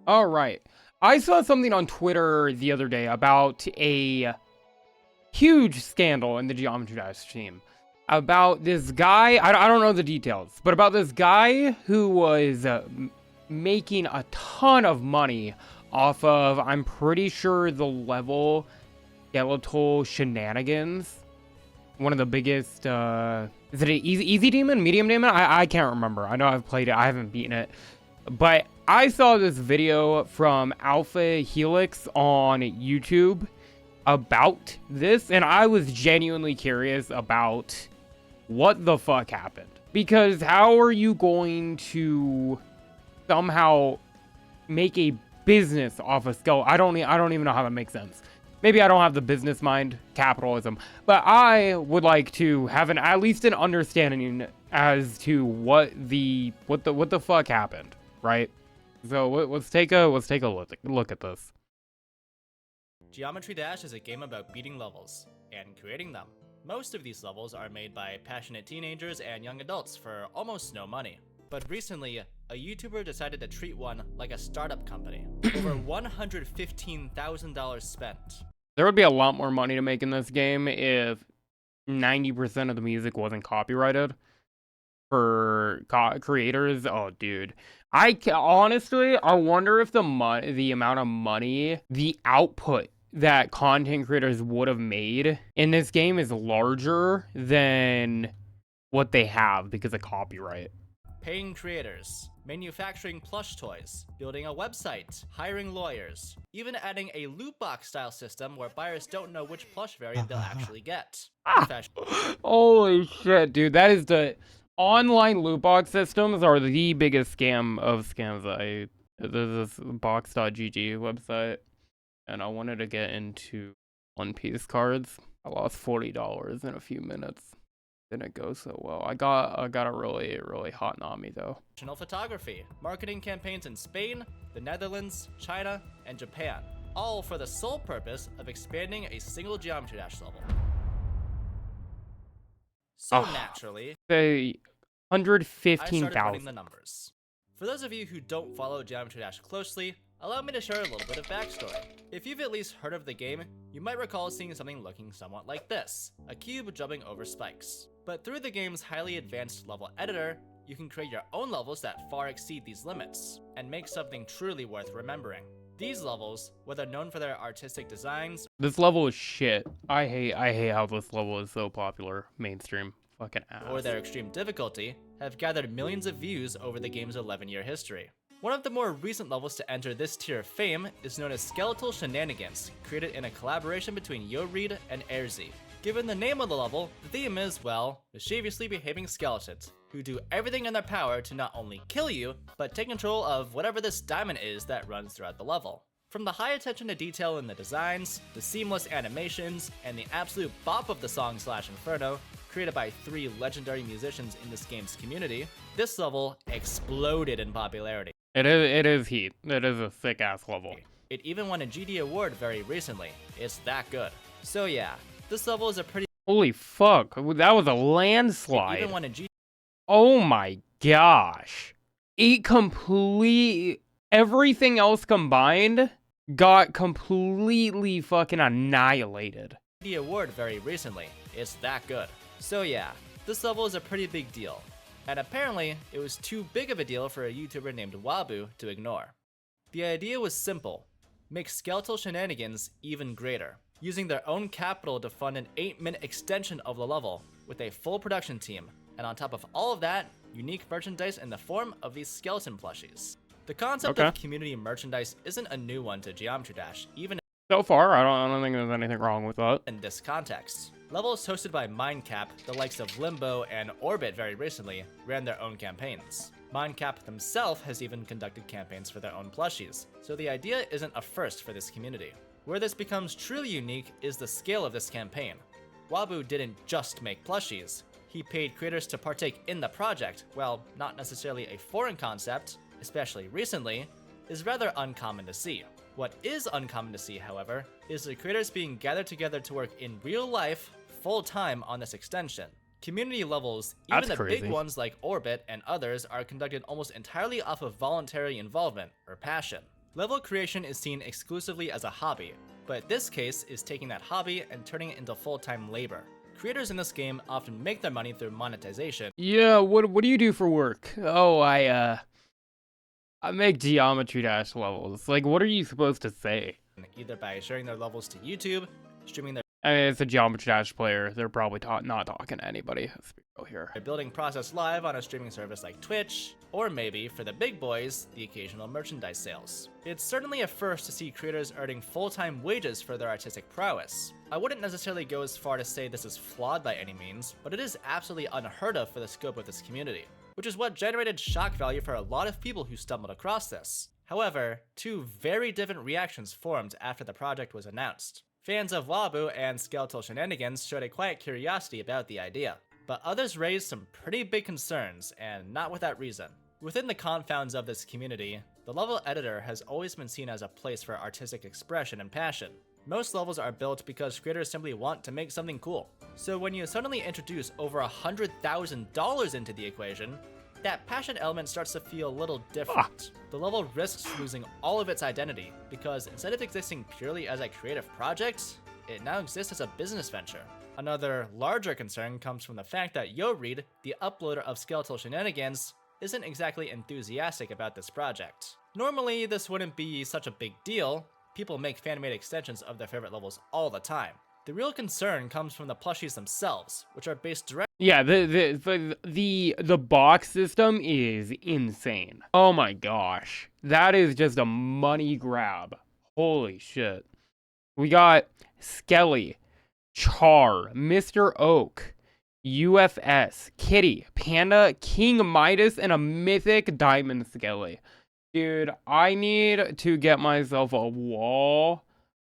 All right. I saw something on Twitter the other day about a huge scandal in the Geometry Dash team. About this guy, I don't know the details, but about this guy who was making a ton of money off of, I'm pretty sure, the level Skeletal Shenanigans. One of the biggest, is it an easy demon? Medium demon? I can't remember. I know I've played it. I haven't beaten it. But I saw this video from Alpha Helix on YouTube about this, and I was genuinely curious about what the fuck happened. Because how are you going to somehow make a business off a skull? I don't even know how that makes sense. Maybe I don't have the business mind, capitalism, but I would like to have at least an understanding as to what the fuck happened, right? So let's take a look at this. Geometry Dash is a game about beating levels and creating them. Most of these levels are made by passionate teenagers and young adults for almost no money. But recently, a YouTuber decided to treat one like a startup company. Over $115,000 spent. There would be a lot more money to make in this game if 90% of the music wasn't copyrighted for creators. Oh, dude. Honestly, I wonder if the amount of money, the output that content creators would have made in this game is larger than what they have because of copyright. Paying creators, manufacturing plush toys, building a website, hiring lawyers, even adding a loot box style system where buyers don't know which plush variant they'll actually get. Holy shit, dude. That is the online loot box systems are the biggest scam of scams. There's this box.gg website, and I wanted to get into One Piece cards. I lost $40 in a few minutes. Didn't go so well. I got a really hot Nami though. Photography, marketing campaigns in Spain, the Netherlands, China, and Japan, all for the sole purpose of expanding a single Geometry Dash level. So naturally, say I started 115,000. running the numbers. For those of you who don't follow Geometry Dash closely, allow me to share a little bit of backstory. If you've at least heard of the game, you might recall seeing something looking somewhat like this, a cube jumping over spikes. But through the game's highly advanced level editor, you can create your own levels that far exceed these limits, and make something truly worth remembering. These levels, whether known for their artistic designs, This level is shit. I hate how this level is so popular, mainstream. Fucking ass. or their extreme difficulty, have gathered millions of views over the game's 11-year history. One of the more recent levels to enter this tier of fame is known as Skeletal Shenanigans, created in a collaboration between Yo Reed and Airzy. Given the name of the level, the theme is, well, mischievously behaving skeletons, who do everything in their power to not only kill you, but take control of whatever this diamond is that runs throughout the level. From the high attention to detail in the designs, the seamless animations, and the absolute bop of the song Slash Inferno, created by 3 legendary musicians in this game's community, this level exploded in popularity. It is heat. It is a thick ass level. It even won a GD award very recently. It's that good. So yeah, this level is a pretty. Holy fuck. That was a It landslide. even won a GD. Oh my gosh. Everything else combined got completely fucking annihilated. award very recently. It's that good. So yeah, this level is a pretty big deal. And apparently, it was too big of a deal for a YouTuber named Wabu to ignore. The idea was simple: make Skeletal Shenanigans even greater, using their own capital to fund an 8-minute extension of the level, with a full production team, and on top of all of that, unique merchandise in the form of these skeleton plushies. The concept of community merchandise isn't a new one to Geometry Dash, even So far, I don't think there's anything wrong with that. in this context. Levels hosted by Mindcap, the likes of Limbo and Orbit very recently, ran their own campaigns. Mindcap themselves has even conducted campaigns for their own plushies, so the idea isn't a first for this community. Where this becomes truly unique is the scale of this campaign. Wabu didn't just make plushies. He paid creators to partake in the project. Well, not necessarily a foreign concept, especially recently, is rather uncommon to see. What is uncommon to see, however, is the creators being gathered together to work in real life, full-time on this extension. Community levels, even the big ones like Orbit and others, are conducted almost entirely off of voluntary involvement or passion. Level creation is seen exclusively as a hobby, but this case is taking that hobby and turning it into full-time labor. Creators in this game often make their money through monetization. Yeah, what do you do for work? Oh, I make Geometry Dash levels. Like, what are you supposed to say? Either by sharing their levels to YouTube, streaming their I mean, it's a Geometry Dash player. They're probably not talking to anybody. Let's be real here. building process live on a streaming service like Twitch, or maybe, for the big boys, the occasional merchandise sales. It's certainly a first to see creators earning full-time wages for their artistic prowess. I wouldn't necessarily go as far to say this is flawed by any means, but it is absolutely unheard of for the scope of this community, which is what generated shock value for a lot of people who stumbled across this. However, two very different reactions formed after the project was announced. Fans of Wabu and Skeletal Shenanigans showed a quiet curiosity about the idea, but others raised some pretty big concerns, and not without reason. Within the confounds of this community, the level editor has always been seen as a place for artistic expression and passion. Most levels are built because creators simply want to make something cool. So when you suddenly introduce over $100,000 into the equation, that passion element starts to feel a little different. The level risks losing all of its identity, because instead of existing purely as a creative project, it now exists as a business venture. Another larger concern comes from the fact that YoRead, the uploader of Skeletal Shenanigans, isn't exactly enthusiastic about this project. Normally, this wouldn't be such a big deal. People make fan-made extensions of their favorite levels all the time. The real concern comes from the plushies themselves, which are based directly. Yeah, the box system is insane. Oh my gosh. That is just a money grab. Holy shit. We got Skelly, Char, Mr. Oak, UFS, Kitty, Panda, King Midas, and a mythic Diamond Skelly. Dude, I need to get myself a wall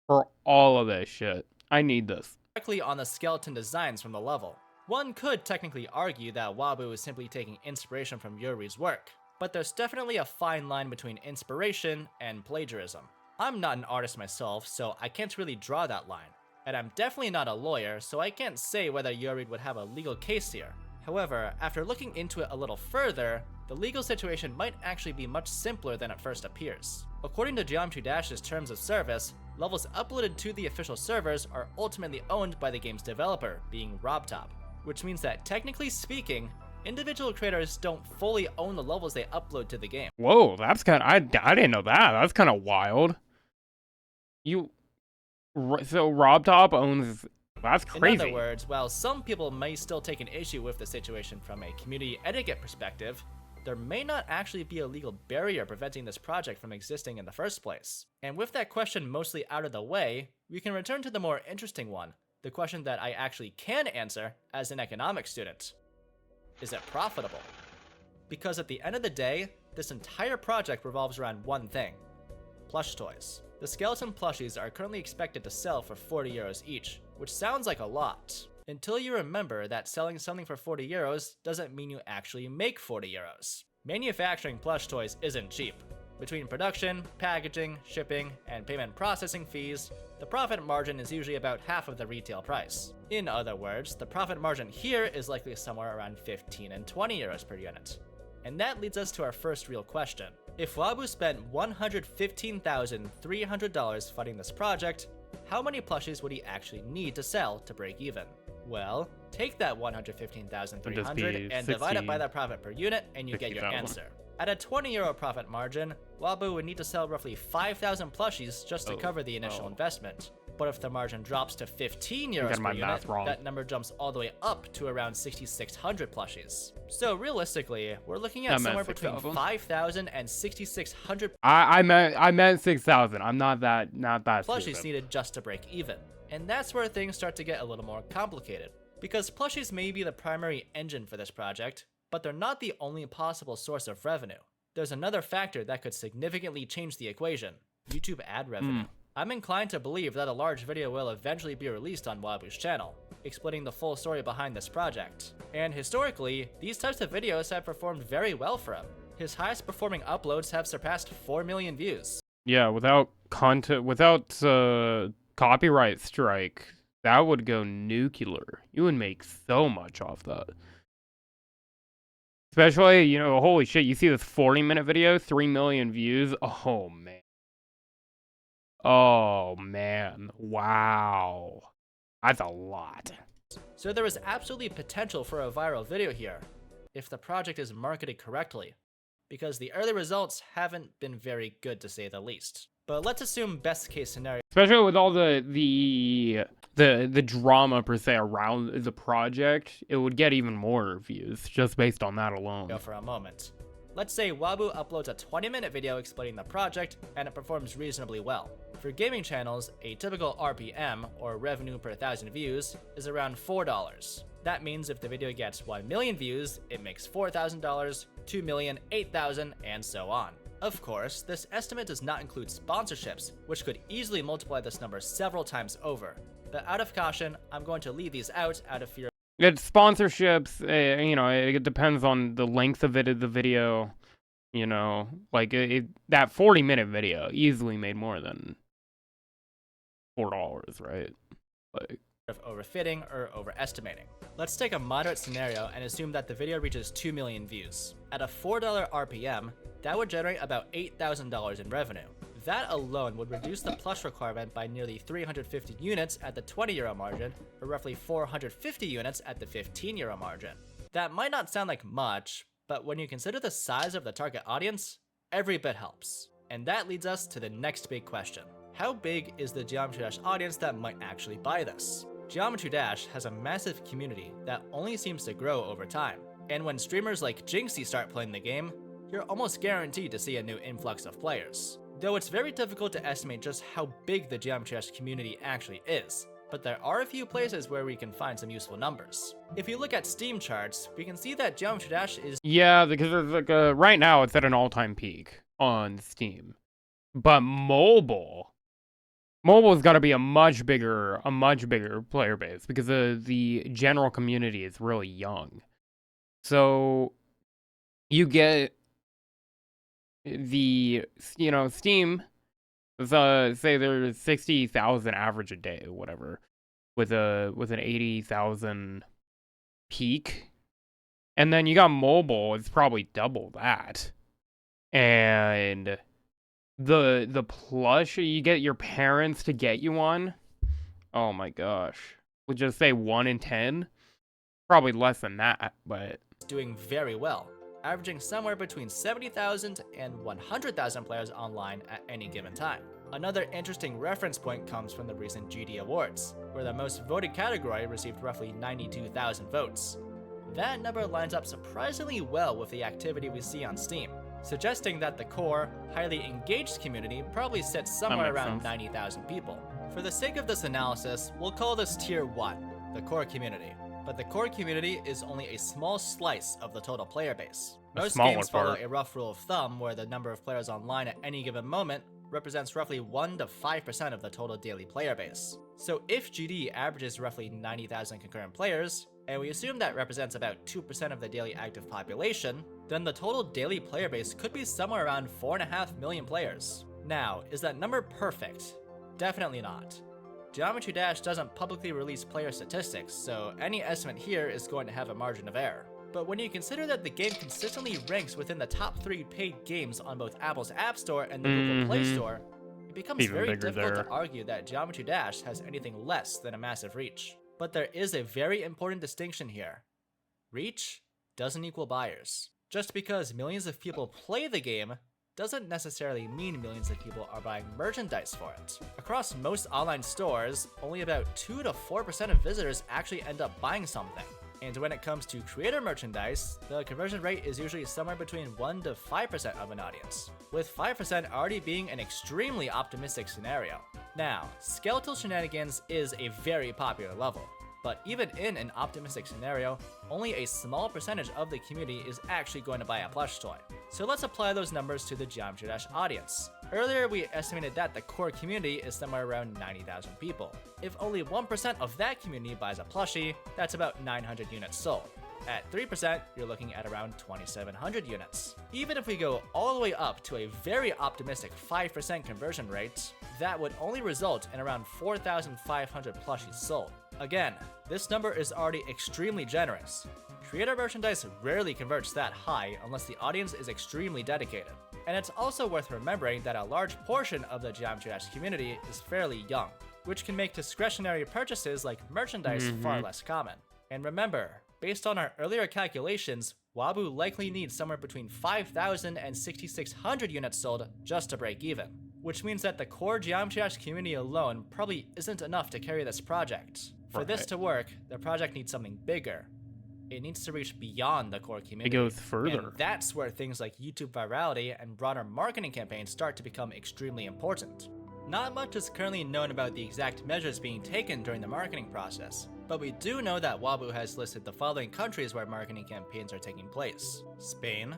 for all of this shit. I need this. Directly on the skeleton designs from the level. One could technically argue that Wabu is simply taking inspiration from Yuri's work, but there's definitely a fine line between inspiration and plagiarism. I'm not an artist myself, so I can't really draw that line, and I'm definitely not a lawyer, so I can't say whether Yuri would have a legal case here. However, after looking into it a little further, the legal situation might actually be much simpler than it first appears. According to Geometry Dash's terms of service, levels uploaded to the official servers are ultimately owned by the game's developer, being RobTop, which means that technically speaking, individual creators don't fully own the levels they upload to the game. Whoa, that's kind of, I didn't know that. That's kind of wild. So RobTop owns, that's crazy. In other words, while some people may still take an issue with the situation from a community etiquette perspective, there may not actually be a legal barrier preventing this project from existing in the first place. And with that question mostly out of the way, we can return to the more interesting one, the question that I actually can answer as an economics student. Is it profitable? Because at the end of the day, this entire project revolves around one thing: plush toys. The skeleton plushies are currently expected to sell for 40 euros each, which sounds like a lot, until you remember that selling something for 40 euros doesn't mean you actually make 40 euros. Manufacturing plush toys isn't cheap. Between production, packaging, shipping, and payment processing fees, the profit margin is usually about half of the retail price. In other words, the profit margin here is likely somewhere around 15 and 20 euros per unit. And that leads us to our first real question. If Wabu spent $115,300 funding this project, how many plushies would he actually need to sell to break even? Well, take that $115,300 and divide it by the profit per unit and you get your answer. At a 20 euro profit margin, Wabu would need to sell roughly 5,000 plushies just to cover the initial investment. But if the margin drops to 15 euros per unit, that number jumps all the way up to around 6,600 plushies. So realistically, we're looking at somewhere between 5,000 and 6,600 I meant 6,000. I'm not that plushies stupid. needed just to break even. And that's where things start to get a little more complicated. Because plushies may be the primary engine for this project, but they're not the only possible source of revenue. There's another factor that could significantly change the equation: YouTube ad revenue. I'm inclined to believe that a large video will eventually be released on Wabu's channel, explaining the full story behind this project. And historically, these types of videos have performed very well for him. His highest performing uploads have surpassed 4 million views. Yeah, without copyright strike, that would go nuclear. You would make so much off that. Especially, holy shit, you see this 40-minute video, 3 million views? Oh, man. Oh man, wow, that's a lot. So there is absolutely potential for a viral video here, if the project is marketed correctly, because the early results haven't been very good to say the least. But let's assume best case scenario Especially with all the drama per se around the project, it would get even more views just based on that alone. for a moment. Let's say Wabu uploads a 20-minute video explaining the project, and it performs reasonably well. For gaming channels, a typical RPM, or revenue per 1,000 views, is around $4. That means if the video gets 1 million views, it makes $4,000, 2 million, 8,000, and so on. Of course, this estimate does not include sponsorships, which could easily multiply this number several times over. But out of caution, I'm going to leave these out of fear. It's sponsorships, you know, it depends on the length of the video, you know, like that 40-minute video easily made more than $4, right? Like, of overfitting or overestimating. Let's take a moderate scenario and assume that the video reaches 2 million views. At a $4 RPM, that would generate about $8,000 in revenue. That alone would reduce the plush requirement by nearly 350 units at the €20 margin, or roughly 450 units at the €15 margin. That might not sound like much, but when you consider the size of the target audience, every bit helps. And that leads us to the next big question. How big is the Geometry Dash audience that might actually buy this? Geometry Dash has a massive community that only seems to grow over time. And when streamers like Jinxie start playing the game, you're almost guaranteed to see a new influx of players. Though it's very difficult to estimate just how big the Geometry Dash community actually is, but there are a few places where we can find some useful numbers. If you look at Steam charts, we can see that Geometry Dash is yeah, because it's like right now it's at an all-time peak on Steam, but mobile's got to be a much bigger player base because the general community is really young. So you get the, you know, Steam, say there's 60,000 average a day or whatever, with an 80,000 peak, and then you got mobile, it's probably double that, and the plush, you get your parents to get you one, oh my gosh, we'll just say 1 in 10, probably less than that, but doing very well, averaging somewhere between 70,000 and 100,000 players online at any given time. Another interesting reference point comes from the recent GD Awards, where the most voted category received roughly 92,000 votes. That number lines up surprisingly well with the activity we see on Steam, suggesting that the core, highly engaged community probably sits somewhere around 90,000 people. For the sake of this analysis, we'll call this Tier 1, the core community. But the core community is only a small slice of the total player base. Most games follow a rough rule of thumb where the number of players online at any given moment represents roughly 1 to 5% of the total daily player base. So if GD averages roughly 90,000 concurrent players, and we assume that represents about 2% of the daily active population, then the total daily player base could be somewhere around 4.5 million players. Now, is that number perfect? Definitely not. Geometry Dash doesn't publicly release player statistics, so any estimate here is going to have a margin of error. But when you consider that the game consistently ranks within the top 3 paid games on both Apple's App Store and the Google Play Store, it becomes very difficult to argue that Geometry Dash has anything less than a massive reach. But there is a very important distinction here. Reach doesn't equal buyers. Just because millions of people play the game doesn't necessarily mean millions of people are buying merchandise for it. Across most online stores, only about 2 to 4% of visitors actually end up buying something. And when it comes to creator merchandise, the conversion rate is usually somewhere between 1 to 5% of an audience, with 5% already being an extremely optimistic scenario. Now, skeletal shenanigans is a very popular level, but even in an optimistic scenario, only a small percentage of the community is actually going to buy a plush toy. So let's apply those numbers to the Geometry Dash audience. Earlier, we estimated that the core community is somewhere around 90,000 people. If only 1% of that community buys a plushie, that's about 900 units sold. At 3%, you're looking at around 2,700 units. Even if we go all the way up to a very optimistic 5% conversion rate, that would only result in around 4,500 plushies sold. Again, this number is already extremely generous. Creator merchandise rarely converts that high unless the audience is extremely dedicated. And it's also worth remembering that a large portion of the Geometry Dash community is fairly young, which can make discretionary purchases like merchandise far less common. And remember, based on our earlier calculations, Wabu likely needs somewhere between 5,000 and 6,600 units sold just to break even, which means that the core Geometry Dash community alone probably isn't enough to carry this project. For this to work, the project needs something bigger. It needs to reach beyond the core community. It goes further. And that's where things like YouTube virality and broader marketing campaigns start to become extremely important. Not much is currently known about the exact measures being taken during the marketing process, but we do know that Wabu has listed the following countries where marketing campaigns are taking place: Spain,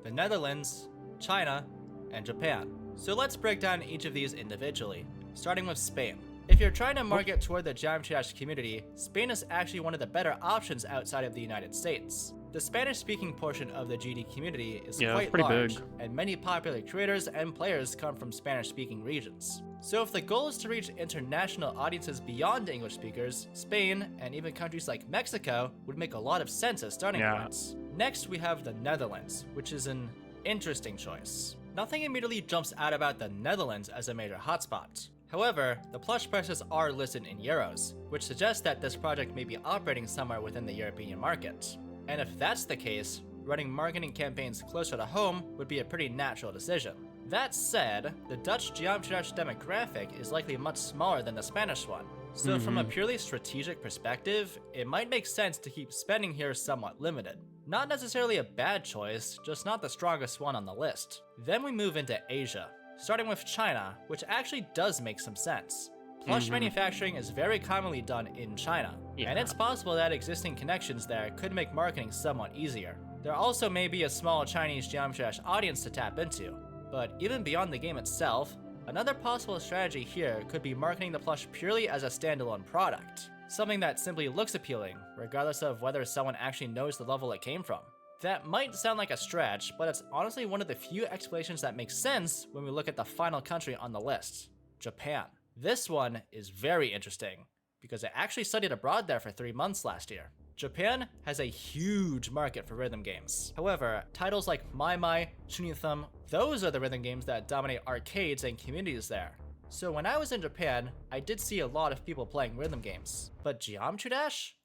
the Netherlands, China, and Japan. So let's break down each of these individually, starting with Spain. If you're trying to market toward the Geometry Dash community, Spain is actually one of the better options outside of the United States. The Spanish-speaking portion of the GD community is quite large, and many popular creators and players come from Spanish-speaking regions. So if the goal is to reach international audiences beyond English speakers, Spain, and even countries like Mexico would make a lot of sense as starting points. Next, we have the Netherlands, which is an interesting choice. Nothing immediately jumps out about the Netherlands as a major hotspot. However, the plush prices are listed in euros, which suggests that this project may be operating somewhere within the European market. And if that's the case, running marketing campaigns closer to home would be a pretty natural decision. That said, the Dutch Geometry Dash demographic is likely much smaller than the Spanish one. So from a purely strategic perspective, it might make sense to keep spending here somewhat limited. Not necessarily a bad choice, just not the strongest one on the list. Then we move into Asia, starting with China, which actually does make some sense. Plush manufacturing is very commonly done in China, and it's possible that existing connections there could make marketing somewhat easier. There also may be a small Chinese Geometry Dash audience to tap into, but even beyond the game itself, another possible strategy here could be marketing the plush purely as a standalone product, something that simply looks appealing, regardless of whether someone actually knows the level it came from. That might sound like a stretch, but it's honestly one of the few explanations that makes sense when we look at the final country on the list, Japan. This one is very interesting, because I actually studied abroad there for 3 months last year. Japan has a huge market for rhythm games. However, titles like Mai Mai, Shunitham, those are the rhythm games that dominate arcades and communities there. So when I was in Japan, I did see a lot of people playing rhythm games. But Geometry Dash?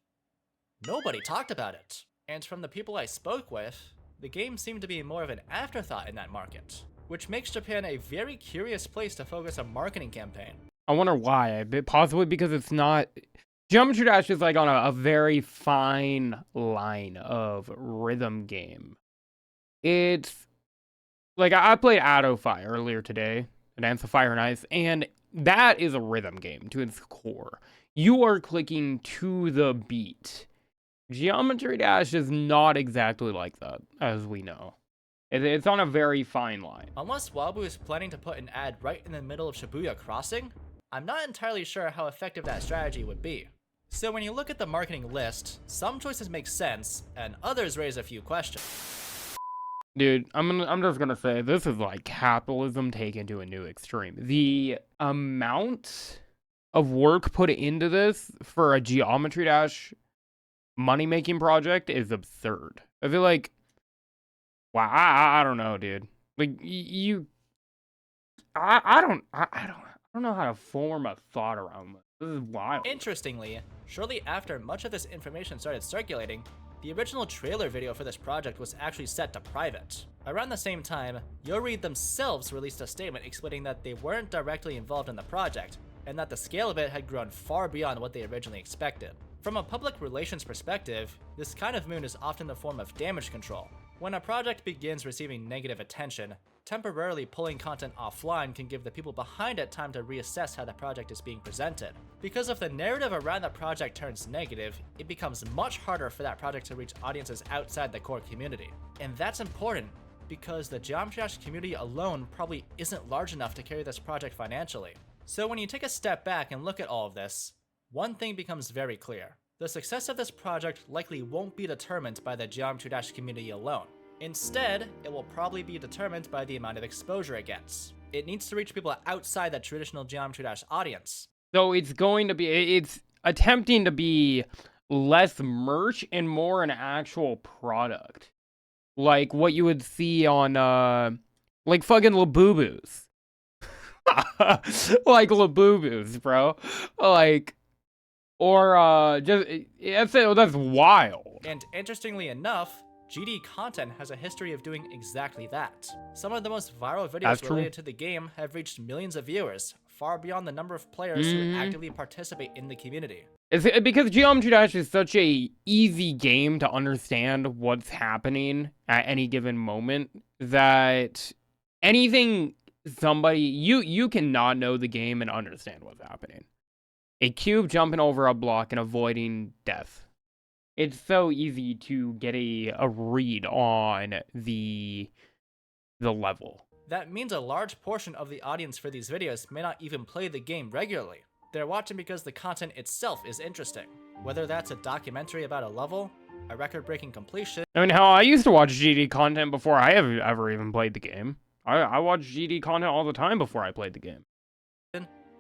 Nobody talked about it. And from the people I spoke with, the game seemed to be more of an afterthought in that market, which makes Japan a very curious place to focus a marketing campaign. I wonder why. Possibly because it's not... Geometry Dash is like on a very fine line of rhythm game. It's... Like, I played Adofy earlier today, Dance of Fire and Ice, and that is a rhythm game to its core. You are clicking to the beat. Geometry Dash is not exactly like that, as we know. It's on a very fine line. Unless Wabu is planning to put an ad right in the middle of Shibuya Crossing, I'm not entirely sure how effective that strategy would be. So when you look at the marketing list, some choices make sense, and others raise a few questions. Dude, I'm just gonna say, this is like capitalism taken to a new extreme. The amount of work put into this for a Geometry Dash money-making project is absurd. I feel like, wow, I don't know, dude. Like, I don't know how to form a thought around this. This is wild. Interestingly, shortly after much of this information started circulating, the original trailer video for this project was actually set to private. Around the same time, YoRead themselves released a statement explaining that they weren't directly involved in the project, and that the scale of it had grown far beyond what they originally expected. From a public relations perspective, this kind of moon is often the form of damage control. When a project begins receiving negative attention, temporarily pulling content offline can give the people behind it time to reassess how the project is being presented. Because if the narrative around the project turns negative, it becomes much harder for that project to reach audiences outside the core community. And that's important, because the Geometry Dash community alone probably isn't large enough to carry this project financially. So when you take a step back and look at all of this, one thing becomes very clear. The success of this project likely won't be determined by the Geometry Dash community alone. Instead, it will probably be determined by the amount of exposure it gets. It needs to reach people outside the traditional Geometry Dash audience. So it's attempting to be less merch and more an actual product. Like what you would see on Like fucking Labubu's. Like Labubu's, bro. Like, or that's wild. And interestingly enough, GD content has a history of doing exactly that. Some of the most viral videos related to the game have reached millions of viewers, far beyond the number of players who actively participate in the community. It's because Geometry Dash is such a easy game to understand what's happening at any given moment that anything you cannot know the game and understand what's happening. A cube jumping over a block and avoiding death. It's so easy to get a read on the level. That means a large portion of the audience for these videos may not even play the game regularly. They're watching because the content itself is interesting. Whether that's a documentary about a level, a record-breaking completion... I mean, hell, I used to watch GD content before I have ever even played the game. I watched GD content all the time before I played the game.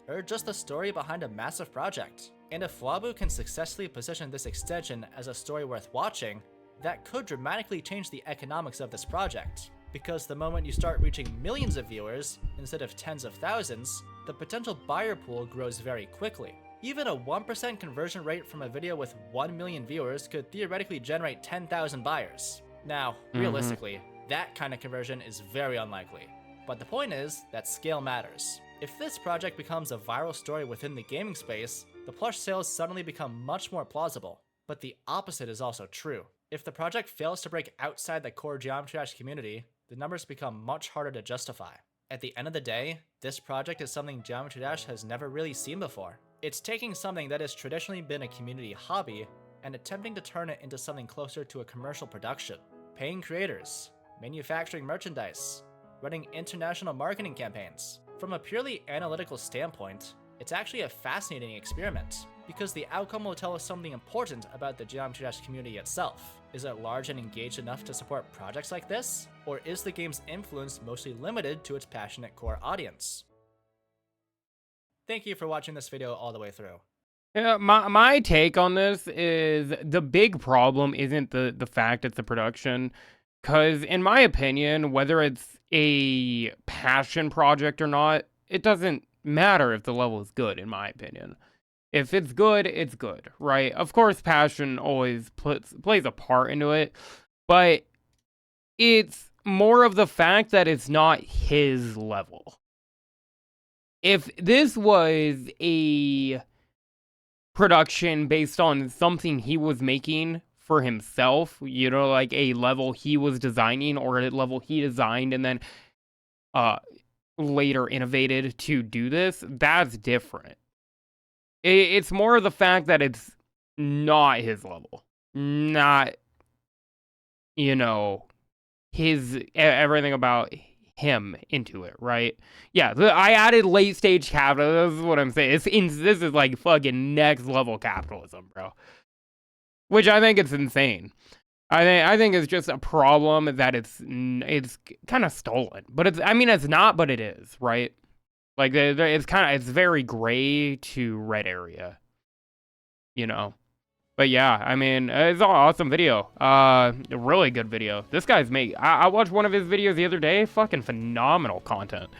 Or just the story behind a massive project. And if Wabu can successfully position this extension as a story worth watching, that could dramatically change the economics of this project. Because the moment you start reaching millions of viewers, instead of tens of thousands, the potential buyer pool grows very quickly. Even a 1% conversion rate from a video with 1 million viewers could theoretically generate 10,000 buyers. Now, realistically, that kind of conversion is very unlikely. But the point is that scale matters. If this project becomes a viral story within the gaming space, the plush sales suddenly become much more plausible. But the opposite is also true. If the project fails to break outside the core Geometry Dash community, the numbers become much harder to justify. At the end of the day, this project is something Geometry Dash has never really seen before. It's taking something that has traditionally been a community hobby and attempting to turn it into something closer to a commercial production. Paying creators, manufacturing merchandise, running international marketing campaigns. From a purely analytical standpoint, it's actually a fascinating experiment, because the outcome will tell us something important about the Geometry Dash community itself. Is it large and engaged enough to support projects like this? Or is the game's influence mostly limited to its passionate core audience? Thank you for watching this video all the way through. Yeah, my take on this is the big problem isn't the fact it's a production, because in my opinion, whether it's a passion project or not, it doesn't matter if the level is good, in my opinion. If it's good, it's good, right? Of course, passion always plays a part into it, but it's more of the fact that it's not his level. If this was a production based on something he was making for himself, you know, like a level he was designing or a level he designed and then later innovated to do this, that's different. It's more of the fact that it's not his level. Not, you know, everything about him into it, right? Yeah, I added late stage capitalism. This is what I'm saying. This is like fucking next level capitalism, bro. Which I think it's insane. I think it's just a problem that it's kind of stolen. But it's not, but it is, right? Like it's very gray to red area, you know. But yeah, I mean, it's an awesome video. A really good video. This guy's I watched one of his videos the other day. Fucking phenomenal content.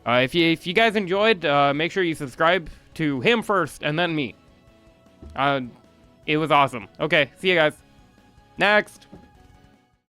If you guys enjoyed, make sure you subscribe to him first and then me. It was awesome. Okay, see you guys. Next.